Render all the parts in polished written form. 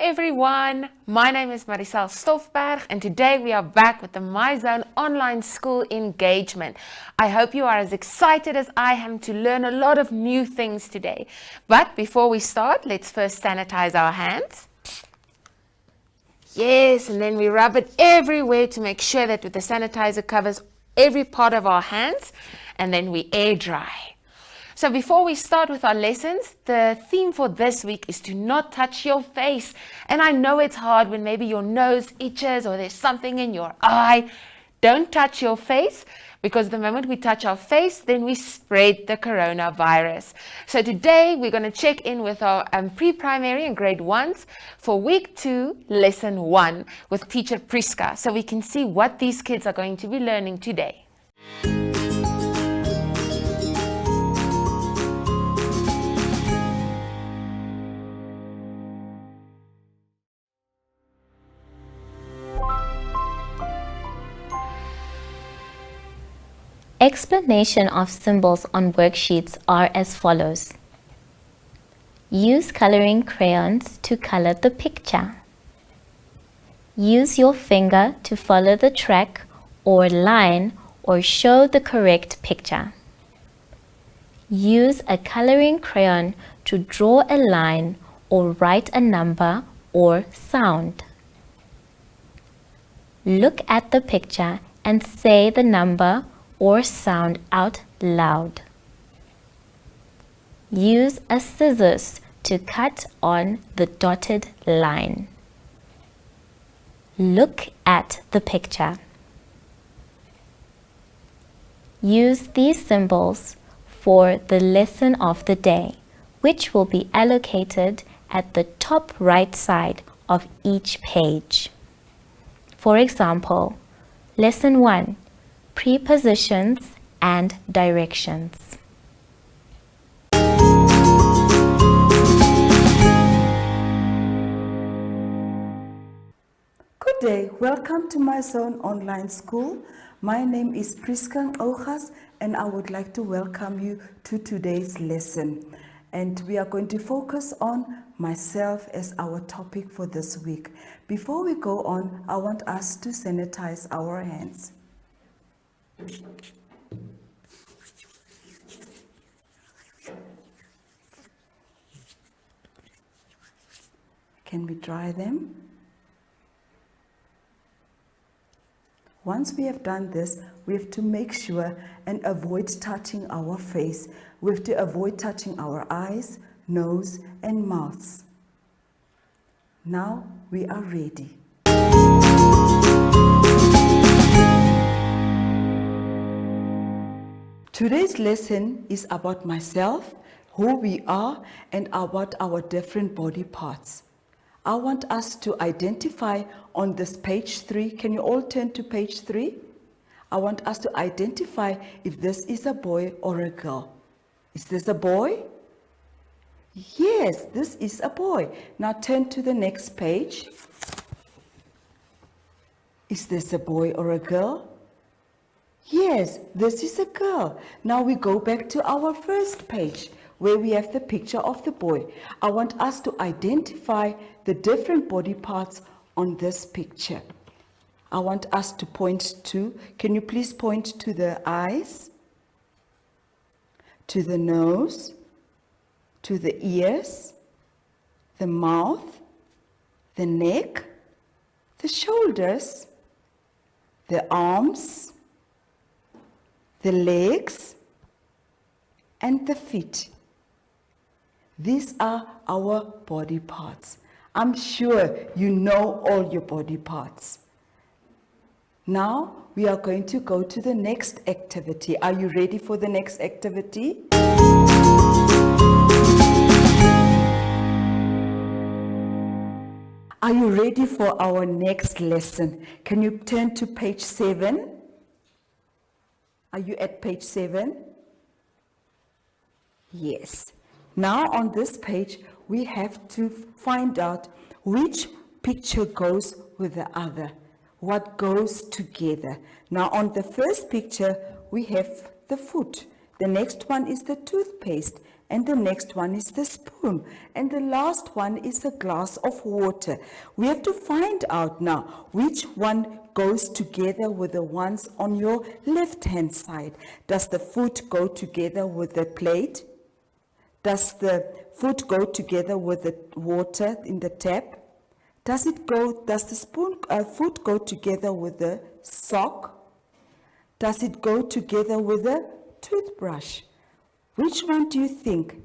everyone, my name is Marisel Stoffberg and today we are back with the MyZone online school engagement. I hope you are as excited as I am to learn a lot of new things today. But before we start, let's first sanitize our hands. Yes, and then we rub it everywhere to make sure that the sanitizer covers every part of our hands, and then we air dry. So before we start with our lessons, the theme for this week is to not touch your face. And I know it's hard when maybe your nose itches or there's something in your eye. Don't touch your face, because the moment we touch our face, then we spread the coronavirus. So today we're going to check in with our pre-primary and grade 1s for week 2, lesson 1 with teacher Priska, so we can see what these kids are going to be learning today. Explanation of symbols on worksheets are as follows. Use coloring crayons to color the picture. Use your finger to follow the track or line or show the correct picture. Use a coloring crayon to draw a line or write a number or sound. Look at the picture and say the number or sound out loud. Use a scissors to cut on the dotted line. Look at the picture. Use these symbols for the lesson of the day, which will be allocated at the top right side of each page. For example, lesson 1, prepositions and directions. Good day, welcome to MyZone online school. My name is Priska Ogas and I would like to welcome you to today's lesson. And we are going to focus on myself as our topic for this week. Before we go on, I want us to sanitize our hands. Can we dry them? Once we have done this, we have to make sure and avoid touching our face. We have to avoid touching our eyes, nose, and mouths. Now we are ready. Today's lesson is about myself, who we are, and about our different body parts. I want us to identify on this page 3. Can you all turn to page 3? I want us to identify if this is a boy or a girl. Is this a boy? Yes, this is a boy. Now turn to the next page. Is this a boy or a girl? Yes, this is a girl. Now we go back to our first page where we have the picture of the boy. I want us to identify the different body parts on this picture. I want us to point to, can you please point to the eyes, to the nose, to the ears, the mouth, the neck, the shoulders, the arms, the legs, and the feet. These are our body parts. I'm sure you know all your body parts. Now we are going to go to the next activity. Are you ready for the next activity? Are you ready for our next lesson? Can you turn to page 7? Are you at page 7? Yes. Now on this page, we have to find out which picture goes with the other, what goes together. Now on the first picture, we have the foot. The next one is the toothpaste, And the next one is the spoon. And the last one is a glass of water. We have to find out now which one goes together with the ones on your left-hand side. Does the food go together with the plate? Does the food go together with the water in the tap? Does the food go together with the sock? Does it go together with the toothbrush? Which one do you think?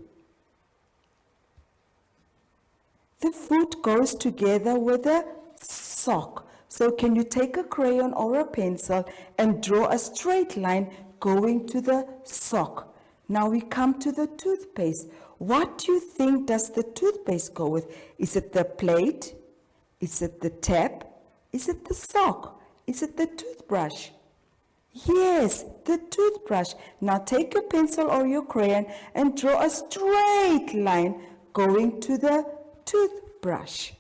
The food goes together with the sock. So can you take a crayon or a pencil and draw a straight line going to the sock? Now we come to the toothpaste. What do you think does the toothpaste go with? Is it the plate? Is it the tap? Is it the sock? Is it the toothbrush? Yes, the toothbrush. Now take your pencil or your crayon and draw a straight line going to the toothbrush.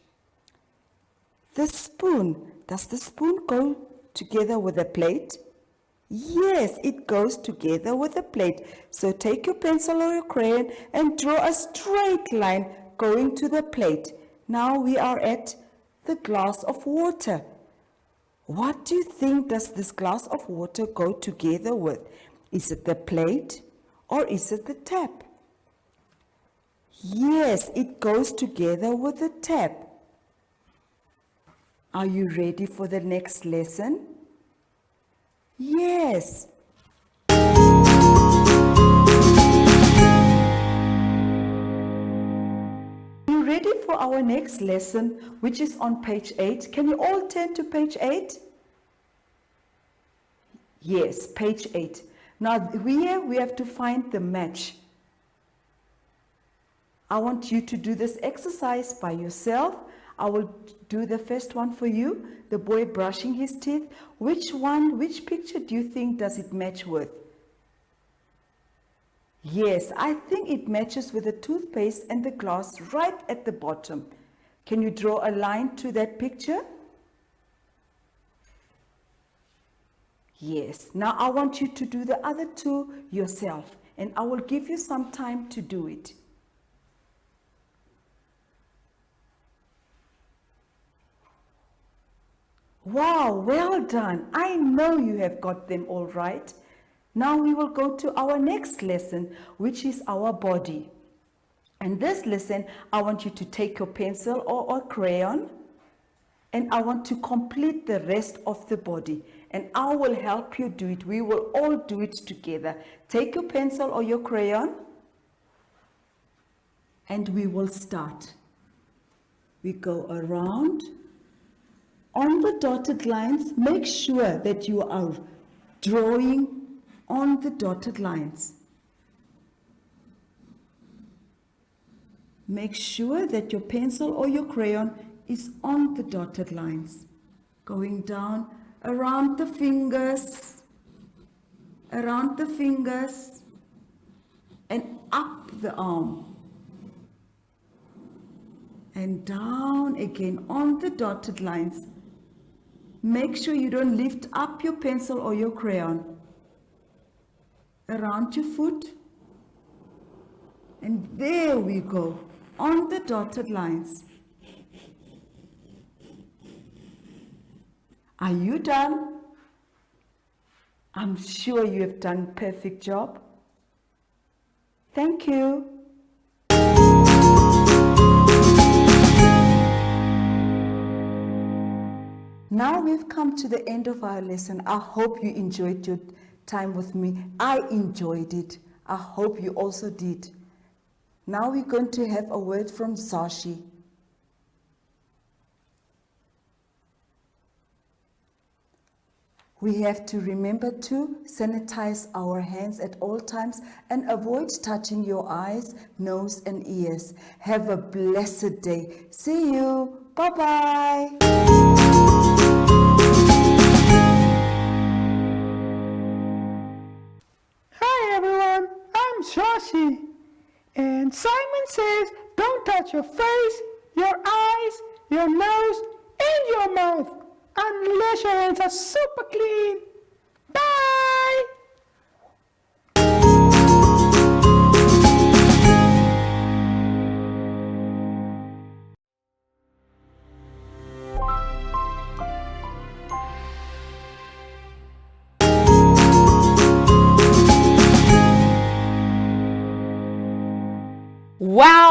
The spoon. Does the spoon go together with the plate? Yes, it goes together with the plate. So take your pencil or your crayon and draw a straight line going to the plate. Now we are at the glass of water. What do you think does this glass of water go together with? Is it the plate or is it the tap? Yes, it goes together with the tap. Are you ready for the next lesson? Yes. You ready for our next lesson, which is on page 8? Can you all turn to page 8? Yes, page 8. Now here we have to find the match. I want you to do this exercise by yourself. I will do the first one for you, the boy brushing his teeth. Which picture do you think does it match with? Yes, I think it matches with the toothpaste and the glass right at the bottom. Can you draw a line to that picture? Yes, now I want you to do the other two yourself, and I will give you some time to do it. Wow, well done. I know you have got them all right. Now we will go to our next lesson, which is our body. And this lesson, I want you to take your pencil or a crayon, and I want to complete the rest of the body. And I will help you do it. We will all do it together. Take your pencil or your crayon, and we will start. We go around. On the dotted lines, make sure that you are drawing on the dotted lines. Make sure that your pencil or your crayon is on the dotted lines. Going down around the fingers, and up the arm. And down again on the dotted lines. Make sure you don't lift up your pencil or your crayon. Around your foot. And there we go, on the dotted lines. Are you done? I'm sure you have done a perfect job. Thank you. Now we've come to the end of our lesson. I hope you enjoyed your time with me. I enjoyed it. I hope you also did. Now we're going to have a word from Sashi. We have to remember to sanitize our hands at all times and avoid touching your eyes, nose and ears. Have a blessed day. See you. Bye-bye. Hi everyone, I'm Shashi. And Simon says don't touch your face, your eyes, your nose, and your mouth unless your hands are super clean. Bye!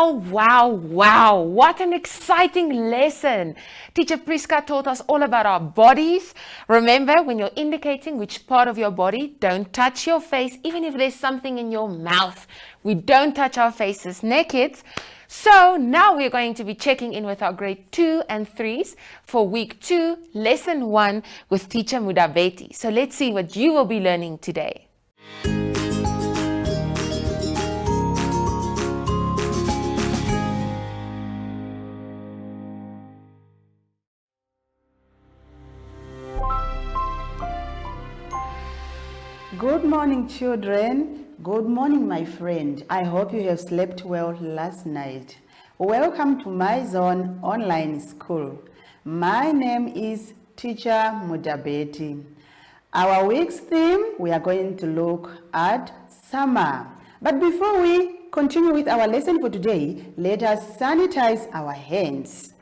Wow, wow, wow. What an exciting lesson. Teacher Priska taught us all about our bodies. Remember, when you're indicating which part of your body, don't touch your face, even if there's something in your mouth. We don't touch our faces naked. So now we're going to be checking in with our grade 2 and 3s for week 2, lesson 1 with teacher Mudabeti. So let's see what you will be learning today. Good morning, children. Good morning, my friend. I hope you have slept well last night. Welcome to My Zone Online School. My name is Teacher Mudabeti. Our week's theme, we are going to look at summer. But before we continue with our lesson for today, let us sanitize our hands.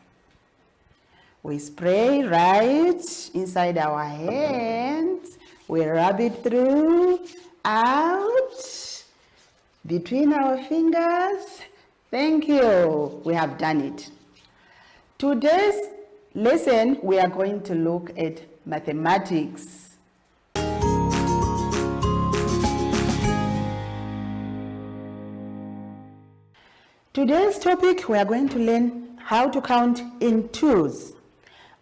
We spray right inside our hands. We rub it through, out, between our fingers. Thank you. We have done it. Today's lesson, we are going to look at mathematics. Today's topic, we are going to learn how to count in twos.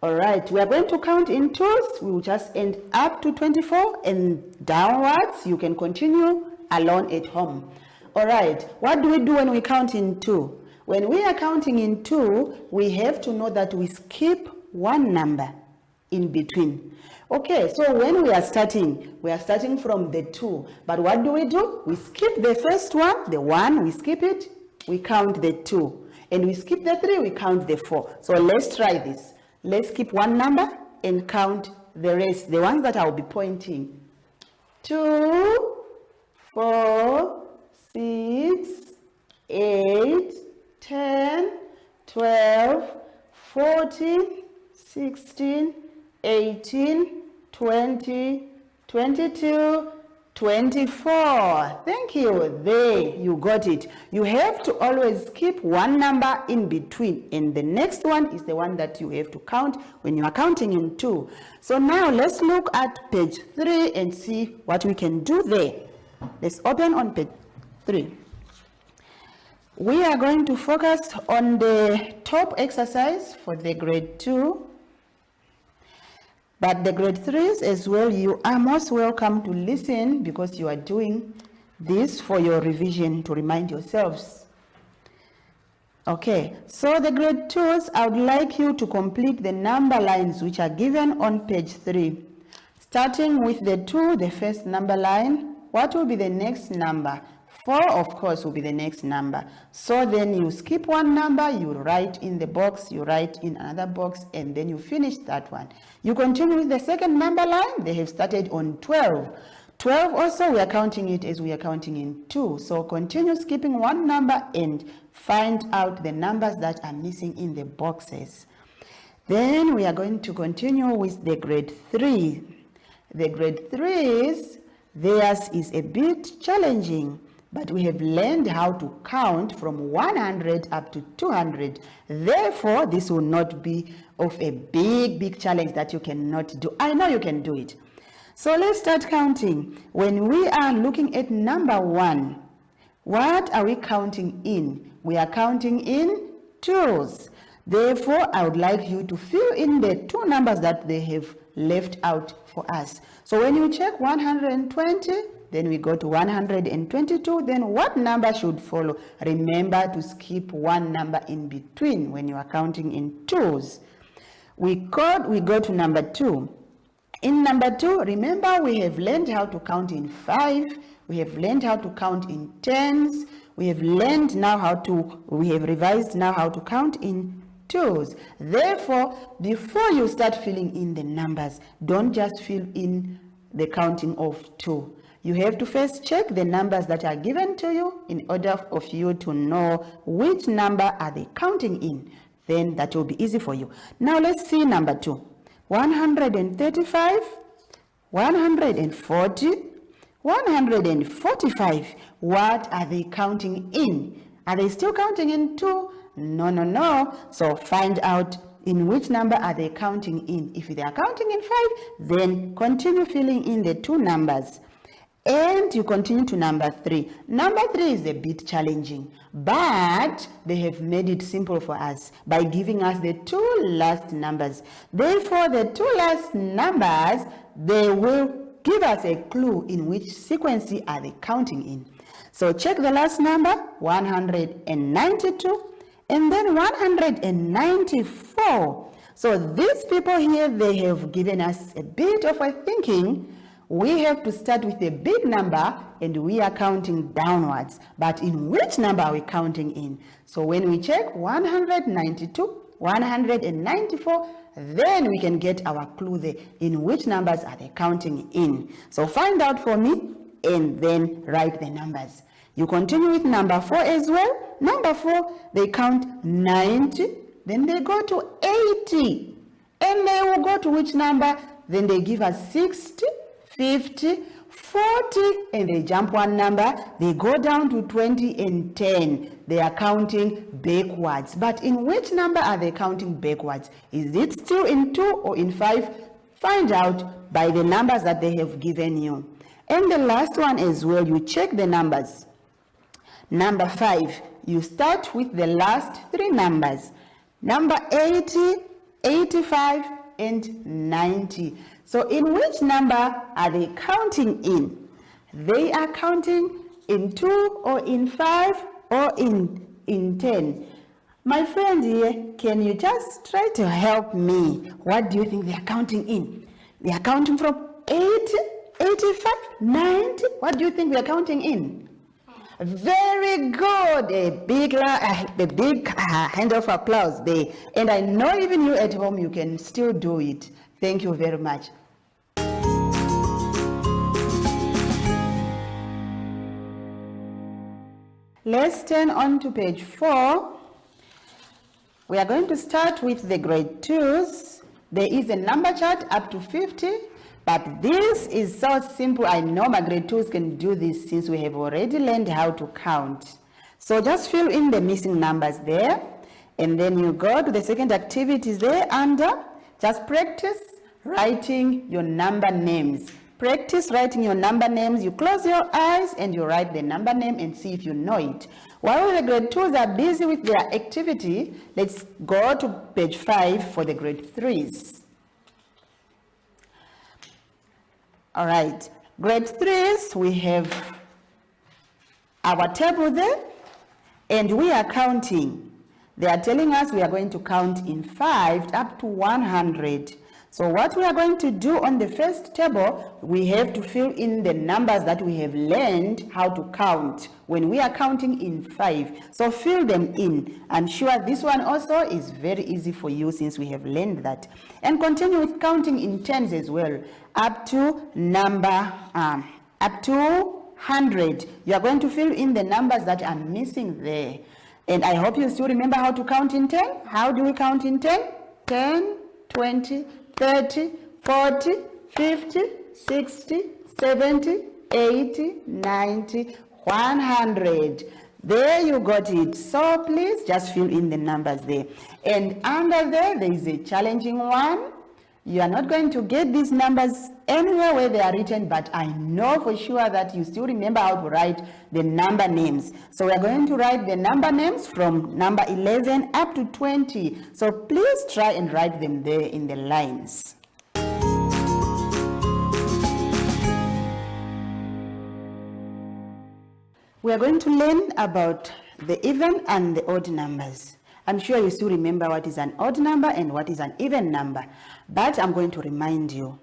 All right, we are going to count in twos. We will just end up to 24 and downwards. You can continue alone at home. All right, what do we do when we count in two? When we are counting in two, we have to know that we skip one number in between. Okay, so when we are starting from the 2. But what do? We skip the first one, the 1, we skip it, we count the 2. And we skip the 3, we count the 4. So let's try this. Let's keep one number and count the rest, the ones that I'll be pointing. 2, 4, 6, 8, 10, 12, 14, 16, 18, 20, 22, 24. Thank you. There, you got it. You have to always keep one number in between, and the next one is the one that you have to count when you are counting in two. So now let's look at page 3 and see what we can do there. Let's open on page 3. We are going to focus on the top exercise for the grade 2. But the grade 3s as well, you are most welcome to listen because you are doing this for your revision to remind yourselves. Okay, so the grade 2s, I would like you to complete the number lines which are given on page 3. Starting with the 2, the first number line, what will be the next number? 4, of course, will be the next number. So then you skip one number, you write in the box, you write in another box, and then you finish that one. You continue with the second number line. They have started on 12. 12 also, we are counting it as we are counting in 2. So continue skipping one number and find out the numbers that are missing in the boxes. Then we are going to continue with the grade 3. The grade 3s, theirs is a bit challenging. But we have learned how to count from 100 up to 200. Therefore, this will not be of a big challenge that you cannot do. I know you can do it. So let's start counting. When we are looking at number 1, what are we counting in? We are counting in twos. Therefore, I would like you to fill in the 2 numbers that they have left out for us. So when you check 120, then we go to 122, then what number should follow? Remember to skip one number in between when you are counting in twos. We go to number 2. In number 2, remember we have learned how to count in 5, we have learned how to count in tens, we have revised now how to count in twos. Therefore, before you start filling in the numbers, don't just fill in the counting of 2. You have to first check the numbers that are given to you in order of you to know which number are they counting in. Then that will be easy for you. Now let's see number 2. 135, 140, 145. What are they counting in? Are they still counting in 2? No, no, no. So find out in which number are they counting in. If they are counting in 5, then continue filling in the 2 numbers. And you continue to number 3. Number 3 is a bit challenging, but they have made it simple for us by giving us the 2 last numbers. Therefore, the 2 last numbers, they will give us a clue in which sequence are they counting in. So check the last number, 192, and then 194. So these people here, they have given us a bit of a thinking. We have to start with a big number and we are counting downwards. But in which number are we counting in? So when we check 192, 194, then we can get our clue there. In which numbers are they counting in? So find out for me and then write the numbers. You continue with number 4 as well. Number 4, they count 90, then they go to 80. And they will go to which number? Then they give us 60, 50, 40, and they jump one number. They go down to 20 and 10. They are counting backwards. But in which number are they counting backwards? Is it still in 2 or in 5? Find out by the numbers that they have given you. And the last one as well, you check the numbers. Number 5, you start with the last 3 numbers. Number 80, 85, and 90. So in which number are they counting in? They are counting in 2 or in 5 or in 10. My friend here, can you just try to help me? What do you think they are counting in? They are counting from 80, 85, 90. What do you think they are counting in? Very good. A big hand of applause there. And I know even you at home, you can still do it. Thank you very much. Let's turn on to page 4. We are going to start with the grade 2s. There is a number chart up to 50, but this is so simple. I know my grade 2s can do this since we have already learned how to count. So just fill in the missing numbers there, and then you go to the second activities there under. Just practice writing your number names. Practice writing your number names. You close your eyes and you write the number name and see if you know it. While the grade 2s are busy with their activity, let's go to page 5 for the grade 3s. All right, grade 3s, we have our table there, and we are counting. They are telling us we are going to count in 5 up to 100. So what we are going to do on the first table, we have to fill in the numbers that we have learned how to count when we are counting in 5. So fill them in. I'm sure this one also is very easy for you since we have learned that. And continue with counting in 10s as well, up to up to 100. You are going to fill in the numbers that are missing there. And I hope you still remember how to count in 10. How do we count in 10? 10, 20, 30, 40, 50, 60, 70, 80, 90, 100. There you got it. So please just fill in the numbers there. And under there is a challenging one. You are not going to get these numbers anywhere where they are written, but I know for sure that you still remember how to write the number names. So we are going to write the number names from number 11 up to 20. So please try and write them there in the lines. We are going to learn about the even and the odd numbers. I'm sure you still remember what is an odd number and what is an even number, but I'm going to remind you.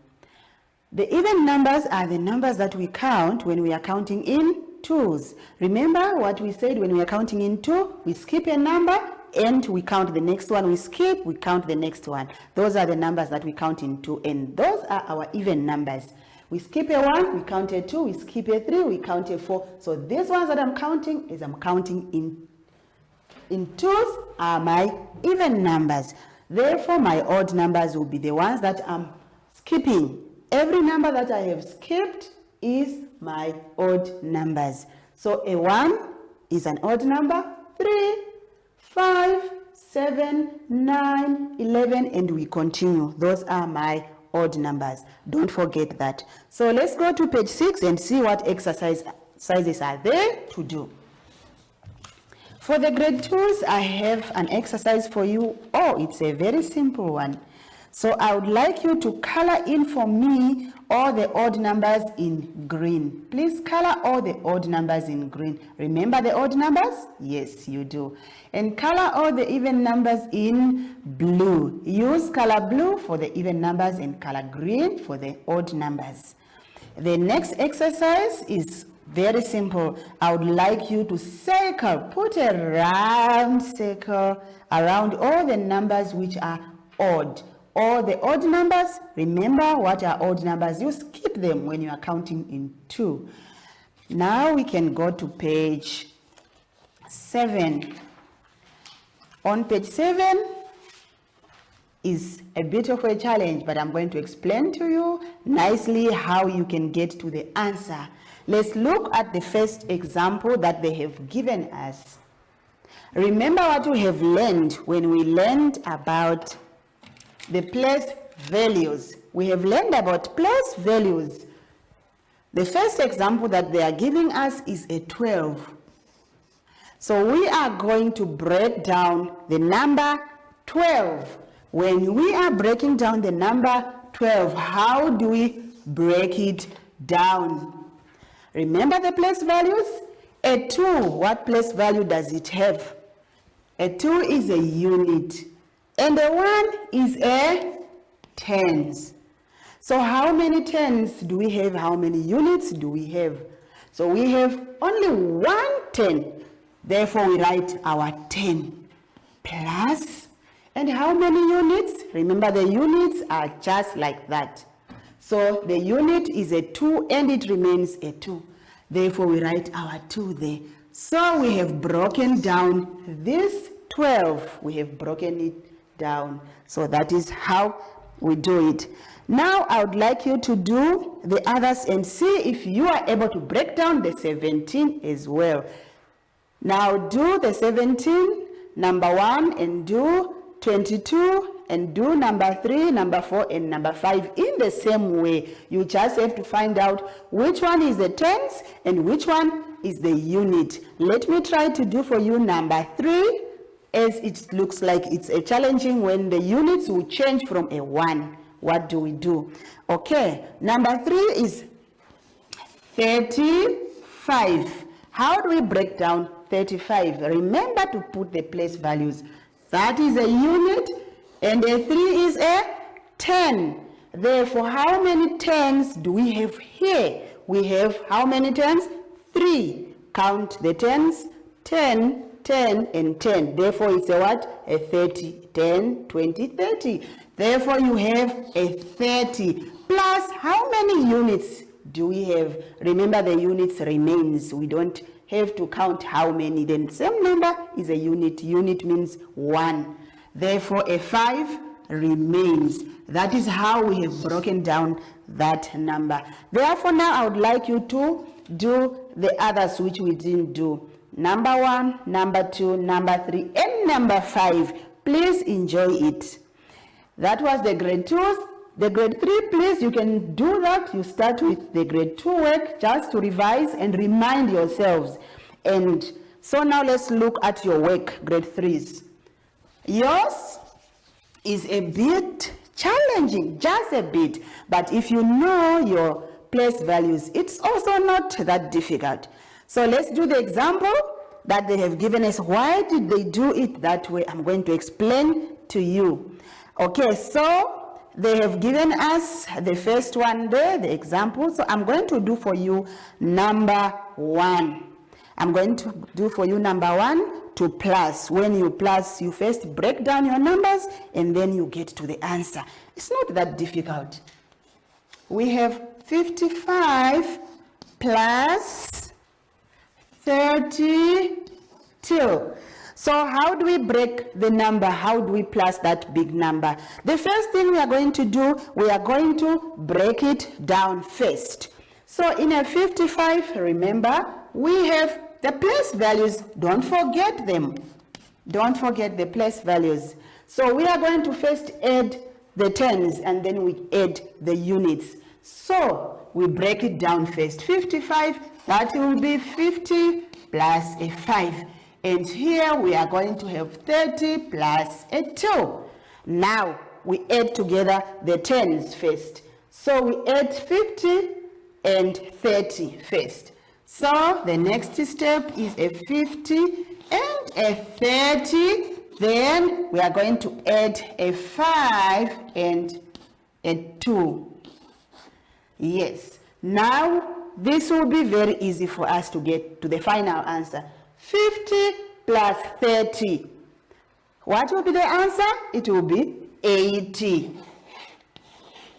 The even numbers are the numbers that we count when we are counting in 2s. Remember what we said when we are counting in 2? We skip a number and we count the next one. We skip, we count the next one. Those are the numbers that we count in 2, and those are our even numbers. We skip a 1, we count a 2, we skip a 3, we count a 4. So these ones that I'm counting is I'm counting in 2s are my even numbers. Therefore, my odd numbers will be the ones that I'm skipping. Every number that I have skipped is my odd numbers. So a 1 is an odd number, 3, 5, 7, 9, 11, and we continue. Those are my odd numbers. Don't forget that. So let's go to page 6 and see what exercises are there to do. For the grade 2s, I have an exercise for you. Oh, it's a very simple one. So I would like you to color in for me all the odd numbers in green. Please color all the odd numbers in green. Remember the odd numbers? Yes, you do. And color all the even numbers in blue. Use color blue for the even numbers and color green for the odd numbers. The next exercise is very simple. I would like you to circle, put a round circle around all the numbers which are odd. All the odd numbers, remember what are odd numbers? You skip them when you are counting in 2. Now we can go to page 7. On page 7 is a bit of a challenge, but I'm going to explain to you nicely how you can get to the answer. Let's look at the first example that they have given us. Remember what we have learned when we learned about the place values. We have learned about place values. The first example that they are giving us is a 12. So we are going to break down the number 12. When we are breaking down the number 12, how do we break it down? Remember the place values? A 2, what place value does it have? A 2 is a unit. And a 1 is a tens. So how many tens do we have? How many units do we have? So we have only 1 10. Therefore, we write our 10 plus. And how many units? Remember, the units are just like that. So the unit is a 2 and it remains a 2. Therefore, we write our 2 there. So we have broken down this 12. We have broken it down. So that is how we do it. Now I would like you to do the others and see if you are able to break down the 17 as well. Now do the 17, number 1, and do 22, and do number 3, number 4, and number 5 in the same way. You just have to find out which one is the tens and which one is the unit. Let me try to do for you number 3, as it looks like it's a challenging when the units will change from a 1. What do we do? Okay, number 3 is 35. How do we break down 35? Remember to put the place values. That is a unit and a 3 is a 10. Therefore, how many tens do we have here? We have how many tens? 3. Count the tens. 10, 10, and 10. Therefore, it's a what? A 30. 10, 20, 30. Therefore, you have a 30. Plus, how many units do we have? Remember, the units remains. We don't have to count how many. The same number is a unit. Unit means 1. Therefore, a 5 remains. That is how we have broken down that number. Therefore, now I would like you to do the others which we didn't do. Number 1, number 2, number 3, and number 5. Please enjoy it. That was the grade 2s. The grade 3, please, you can do that. You start with the grade 2 work just to revise and remind yourselves. And so now let's look at your work, grade 3s. Yours is a bit challenging, just a bit. But if you know your place values, it's also not that difficult. So let's do the example that they have given us. Why did they do it that way? I'm going to explain to you. Okay, so they have given us the first one there, the example. So I'm going to do for you number 1. I'm going to do for you number 1 to plus. When you plus, you first break down your numbers and then you get to the answer. It's not that difficult. We have 55 plus 32. So how do we break the number? How do we plus that big number? The first thing we are going to do, we are going to break it down first. So in a 55, remember, we have the place values. Don't forget them. Don't forget the place values. So we are going to first add the tens and then we add the units. So we break it down first. 55, that will be 50 plus a 5. And here we are going to have 30 plus a 2. Now we add together the tens first. So we add 50 and 30 first. So the next step is a 50 and a 30. Then we are going to add a 5 and a 2. Yes. Now this will be very easy for us to get to the final answer. 50 plus 30. What will be the answer? It will be 80.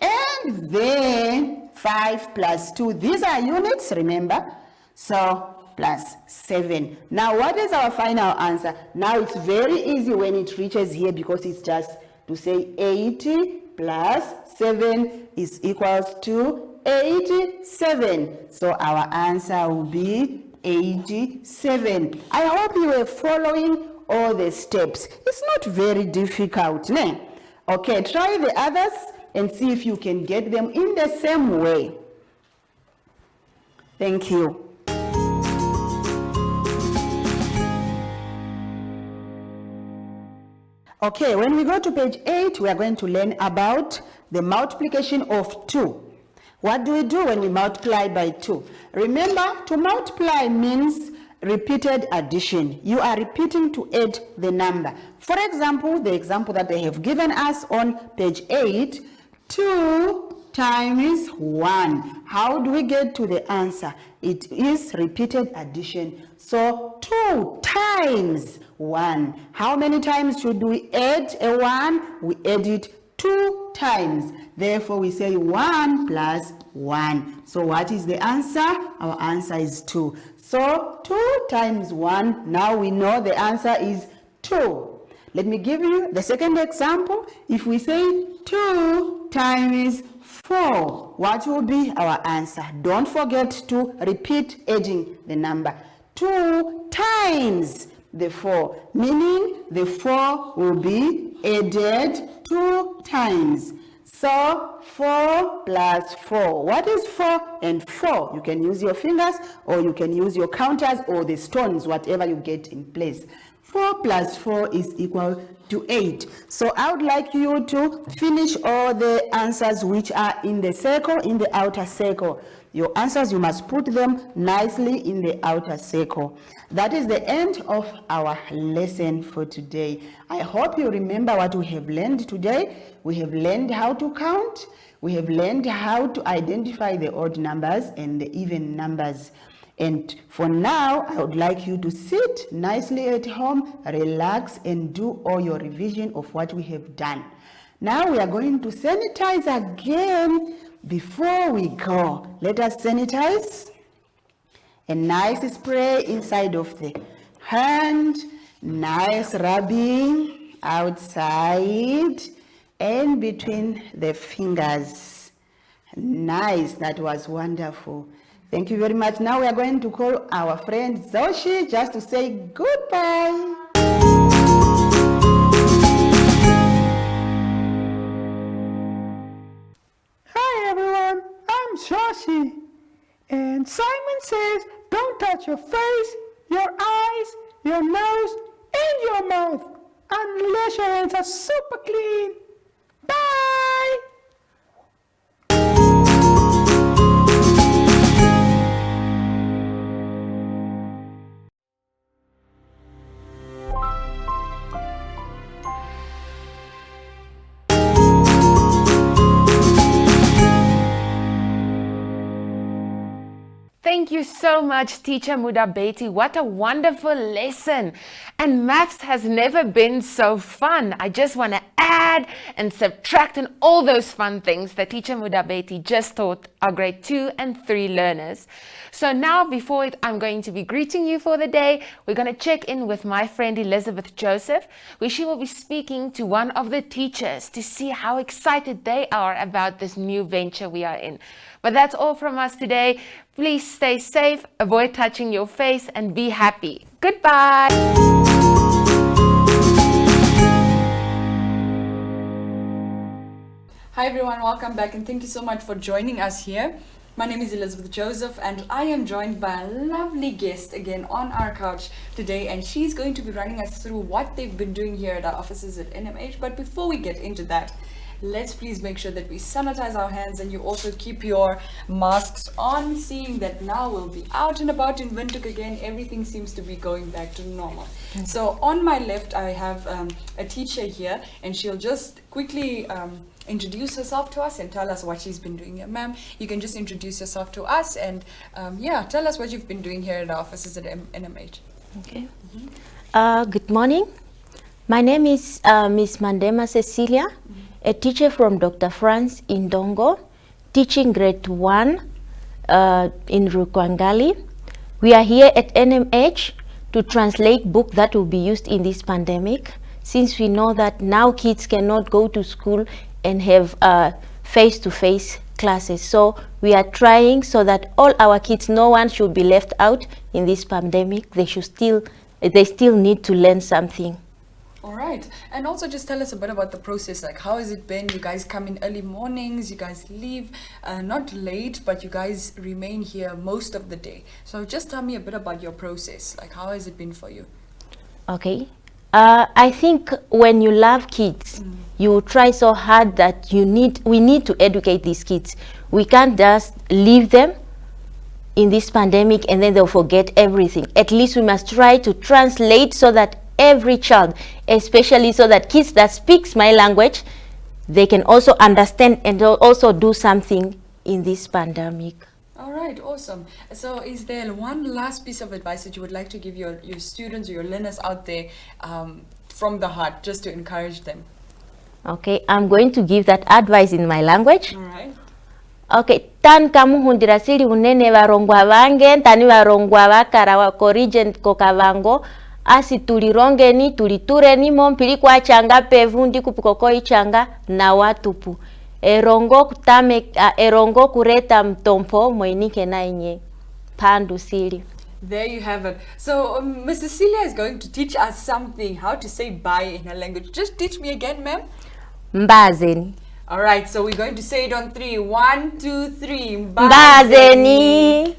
And then 5 plus 2. These are units, remember? So plus 7. Now what is our final answer? Now it's very easy when it reaches here because it's just to say 80 plus 7 is equals to 87. So our answer will be 87. I hope you are following all the steps. It's not very difficult, ne? Okay, try the others and see if you can get them in the same way. Thank you. Okay, when we go to page 8, we are going to learn about the multiplication of 2. What do we do when we multiply by 2? Remember, to multiply means repeated addition. You are repeating to add the number. For example, the example that they have given us on page 8, 2 times 1. How do we get to the answer? It is repeated addition. So 2 times 1. How many times should we add a 1? We add it 2 times. Therefore, we say 1 plus 1. So what is the answer? Our answer is 2. So 2 times 1, now we know the answer is 2. Let me give you the second example. If we say 2 times 4, what will be our answer? Don't forget to repeat adding the number. 2 times the 4, meaning the 4 will be added 2 times. So 4 plus 4. What is 4 and 4? You can use your fingers or you can use your counters or the stones, whatever you get in place. 4 plus 4 is equal to 8. So I would like you to finish all the answers which are in the circle, in the outer circle. Your answers, you must put them nicely in the outer circle. That is the end of our lesson for today. I hope you remember what we have learned today. We have learned how to count. We have learned how to identify the odd numbers and the even numbers. And for now, I would like you to sit nicely at home, relax, and do all your revision of what we have done. Now we are going to sanitize again before we go. Let us sanitize. A nice spray inside of the hand, nice rubbing outside and between the fingers. Nice, that was wonderful. Thank you very much. Now we are going to call our friend Zoshi just to say goodbye. Hi everyone, I'm Shashi. And Simon says, don't touch your face, your eyes, your nose, and your mouth unless your hands are super clean. Bye! Thank you so much, Teacher Mudabeti. What a wonderful lesson. And maths has never been so fun. I just want to add and subtract and all those fun things that Teacher Mudabeti just taught our grade 2 and 3 learners. So now, before I'm going to be greeting you for the day, we're going to check in with my friend Elizabeth Joseph, where she will be speaking to one of the teachers to see how excited they are about this new venture we are in. But that's all from us today. Please stay safe, avoid touching your face, and be happy. Goodbye. Hi everyone, welcome back and thank you so much for joining us here. My name is Elizabeth Joseph and I am joined by a lovely guest again on our couch today, and she's going to be running us through what they've been doing here at our offices at NMH. But before we get into that, let's please make sure that we sanitize our hands and you also keep your masks on, seeing that now we'll be out and about in Windhoek again. Everything seems to be going back to normal. So on my left I have a teacher here, and she'll just quickly introduce herself to us and tell us what she's been doing here. Ma'am, you can just introduce yourself to us and yeah, tell us what you've been doing here at our offices at NMH. Okay. Good morning. My name is Miss Mandema Cecilia, a teacher from Dr. Franz Indongo, teaching grade 1 in Rukwangali. We are here at NMH to translate book that will be used in this pandemic, since we know that now kids cannot go to school and have face-to-face classes. So we are trying so that all our kids, no one should be left out in this pandemic. They still need to learn something. All right, and also just tell us a bit about the process. Like, how has it been? You guys come in early mornings, you guys leave not late, but you guys remain here most of the day. So just tell me a bit about your process. Like, how has it been for you? Okay. I think when you love kids, you try so hard that we need to educate these kids. We can't just leave them in this pandemic and then they'll forget everything. At least we must try to translate so that every child, especially so that kids that speaks my language, they can also understand and also do something in this pandemic. All right, awesome. So is there one last piece of advice that you would like to give your students or your learners out there from the heart, just to encourage them? Okay, I'm going to give that advice in my language. All right. Okay, tan kamu hundirasili unene warongwa wange, tani warongwa wakara wako regent kokavango, asi tulirongeni, tulitureni mompili kwa changa pevundi kupukokoi changa na watupu. Erongo kureta mtompo mwenike na inye pandu sili. There you have it. So Ms. Cecilia is going to teach us something, how to say bye in her language. Just teach me again, ma'am. Mbazeni. All right, so we're going to say it on 3. 1, 2, 3. Mbazeni.